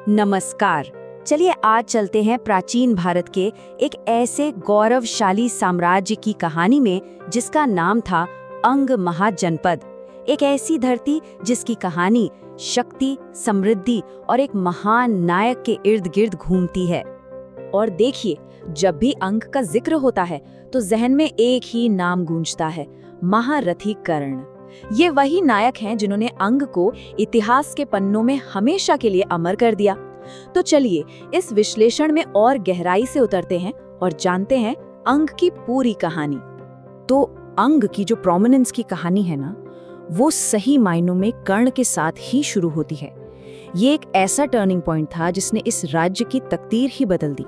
नमस्कार। चलिए आज चलते हैं प्राचीन भारत के एक ऐसे गौरवशाली साम्राज्य की कहानी में जिसका नाम था अंग महाजनपद। एक ऐसी धरती जिसकी कहानी शक्ति, समृद्धि और एक महान नायक के इर्द गिर्द घूमती है। और देखिए, जब भी अंग का जिक्र होता है तो जहन में एक ही नाम गूंजता है, महारथी कर्ण। ये वही नायक हैं जिन्होंने अंग को इतिहास के पन्नों में हमेशा के लिए अमर कर दिया। तो चलिए इस विश्लेषण में और गहराई से उतरते हैं और जानते हैं अंग की पूरी कहानी। तो अंग की जो प्रोमिनेंस की कहानी है ना, वो सही मायनों में कर्ण के साथ ही शुरू होती है। ये एक ऐसा टर्निंग पॉइंट था जिसने इस राज्य की तकदीर ही बदल दी।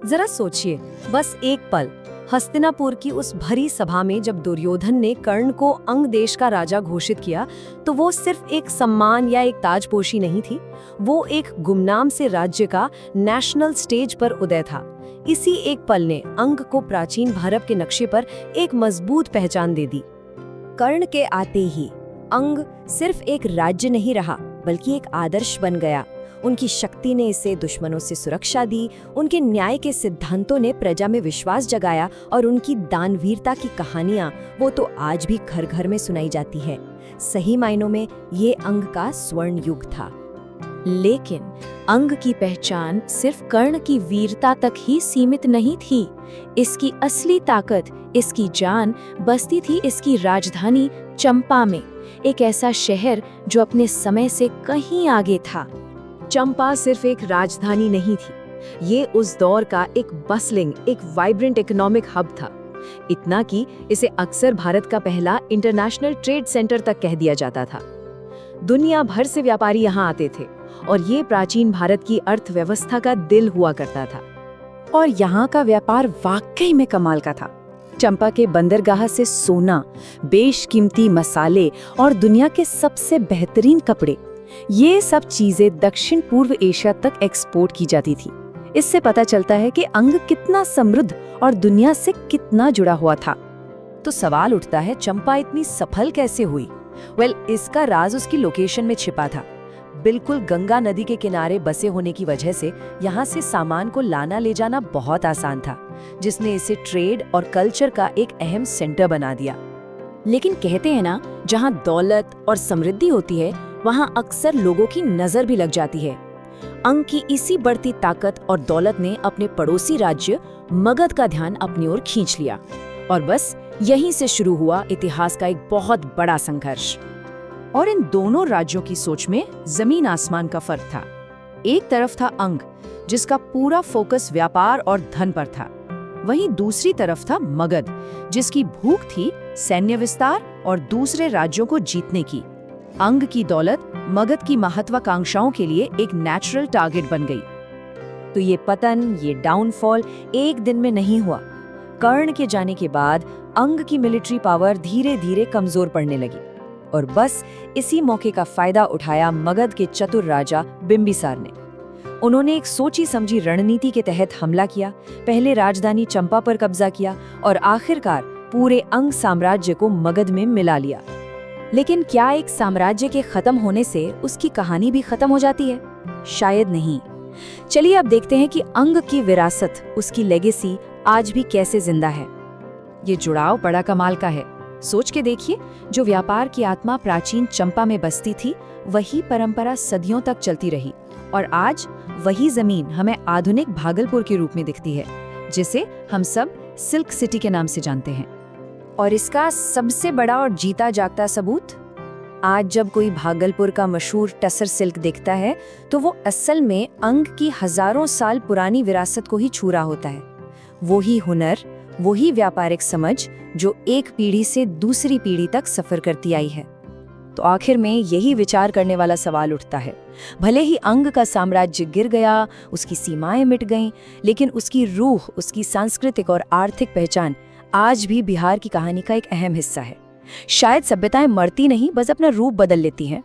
जरा सोचिए, बस एक पल, हस्तिनापुर की उस भरी सभा में जब दुर्योधन ने कर्ण को अंग देश का राजा घोषित किया, तो वो सिर्फ एक सम्मान या एक ताजपोशी नहीं थी, वो एक गुमनाम से राज्य का नेशनल स्टेज पर उदय था। इसी एक पल ने अंग को प्राचीन भारत के नक्शे पर एक मजबूत पहचान दे दी। कर्ण के आते ही अंग सिर्फ एक राज्य नहीं रहा, बल्कि एक आदर्श बन गया। उनकी शक्ति ने इसे दुश्मनों से सुरक्षा दी, उनके न्याय के सिद्धांतों ने प्रजा में विश्वास जगाया और उनकी दानवीरता की कहानियां वो तो आज भी घर घर में सुनाई जाती है। सही मायनों में ये अंग का स्वर्ण युग था। लेकिन अंग की पहचान सिर्फ कर्ण की वीरता तक ही सीमित नहीं थी। इसकी असली ताकत, इसकी जान बसती थी इसकी राजधानी चंपा में, एक ऐसा शहर जो अपने समय से कहीं आगे था। चंपा सिर्फ एक राजधानी नहीं थी, ये उस दौर का एक बसलिंग, एक वाइब्रेंट इकोनॉमिक हब था। इतना कि इसे अक्सर भारत का पहला इंटरनेशनल ट्रेड सेंटर तक कह दिया जाता था। दुनिया भर से व्यापारी यहाँ आते थे और ये प्राचीन भारत की अर्थव्यवस्था का दिल हुआ करता था। और यहाँ का व्यापार वाकई में कमाल का था। चंपा के बंदरगाह से सोना, बेशकीमती मसाले और दुनिया के सबसे बेहतरीन कपड़े, ये सब चीजें दक्षिण पूर्व एशिया तक एक्सपोर्ट की जाती थी। इससे पता चलता है कि अंग कितना समृद्ध और दुनिया से कितना जुड़ा हुआ था। तो सवाल उठता है, चंपा इतनी सफल कैसे हुई? इसका राज उसकी लोकेशन में छिपा था। बिल्कुल गंगा नदी के किनारे बसे होने की वजह से यहाँ से सामान को लाना ले जाना बहुत आसान था, जिसने इसे ट्रेड और कल्चर का एक अहम सेंटर बना दिया। लेकिन कहते हैं ना, जहाँ दौलत और समृद्धि होती है वहाँ अक्सर लोगों की नजर भी लग जाती है। अंग की इसी बढ़ती ताकत और दौलत ने अपने पड़ोसी राज्य मगध का ध्यान अपनी ओर खींच लिया और बस यहीं से शुरू हुआ इतिहास का एक बहुत बड़ा संघर्ष। और इन दोनों राज्यों की सोच में जमीन आसमान का फर्क था। एक तरफ था अंग, जिसका पूरा फोकस व्यापार और धन पर था। वहीं दूसरी तरफ था मगध, जिसकी भूख थी सैन्य विस्तार और दूसरे राज्यों को जीतने की। अंग की दौलत मगध की महत्वाकांक्षाओं के लिए एक नेचुरल टारगेट बन गई। तो ये पतन, ये डाउनफॉल एक दिन में नहीं हुआ। कर्ण के जाने के बाद अंग की मिलिट्री पावर धीरे धीरे कमजोर पड़ने लगी और बस इसी मौके का फायदा उठाया मगध के चतुर राजा बिंबिसार ने। उन्होंने एक सोची समझी रणनीति के तहत हमला किया, पहले राजधानी चंपा पर कब्जा किया और आखिरकार पूरे अंग साम्राज्य को मगध में मिला लिया। लेकिन क्या एक साम्राज्य के खत्म होने से उसकी कहानी भी खत्म हो जाती है? शायद नहीं। चलिए अब देखते हैं कि अंग की विरासत, उसकी लेगेसी आज भी कैसे जिंदा है। ये जुड़ाव बड़ा कमाल का है। सोच के देखिए, जो व्यापार की आत्मा प्राचीन चंपा में बसती थी, वही परंपरा सदियों तक चलती रही और आज वही जमीन हमें आधुनिक भागलपुर के रूप में दिखती है, जिसे हम सब सिल्क सिटी के नाम से जानते हैं। और इसका सबसे बड़ा और जीता जागता सबूत, आज जब कोई भागलपुर का मशहूर टसर सिल्क देखता है तो वो असल में अंग की हजारों साल पुरानी विरासत को ही छू रहा होता है। वही हुनर, वही व्यापारिक समझ जो एक पीढ़ी से दूसरी पीढ़ी तक सफर करती आई है। तो आखिर में यही विचार करने वाला सवाल उठता है, भले ही अंग का साम्राज्य गिर गया, उसकी सीमाएं मिट गईं, लेकिन उसकी रूह, उसकी सांस्कृतिक और आर्थिक पहचान आज भी बिहार की कहानी का एक अहम हिस्सा है। शायद सभ्यताएं मरती नहीं, बस अपना रूप बदल लेती हैं।